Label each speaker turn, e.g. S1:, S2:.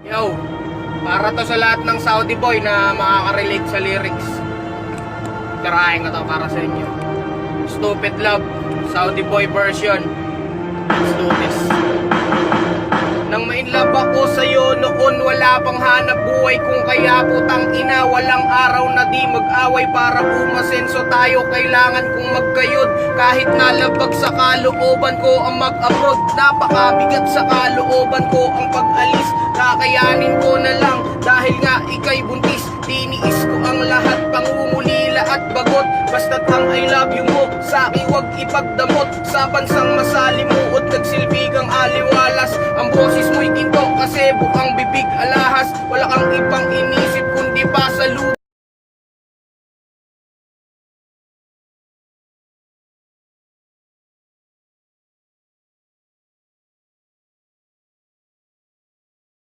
S1: Yo, para to sa lahat ng Saudi boy na makaka-relate sa lyrics. Tirahin ko to para sa inyo. Stupid Love, Saudi boy version. Let's do this. Nang ma-inlove ako sa'yo noon, wala pang hanap buhay kung kaya putang ina, walang araw na di mag-away para umasenso tayo. Kailangan kong magkayod kahit nalabag sa kalooban ko ang mag-abroad. Napakabigat sa kalooban ko ang pag-alis, kakayanin ko na lang dahil nga ika'y buntis. Tiniis ko ang lahat, pangungulila at bagot, basta't ang I love you mo sa'kin wag ipagdamot. Sa bansang masalimuot, nagsilbi kang aliwalas. Ang boses mo'y ginto kasi bukang bibig alahas. Wala kang ibang inisip kundi pa sa lupa.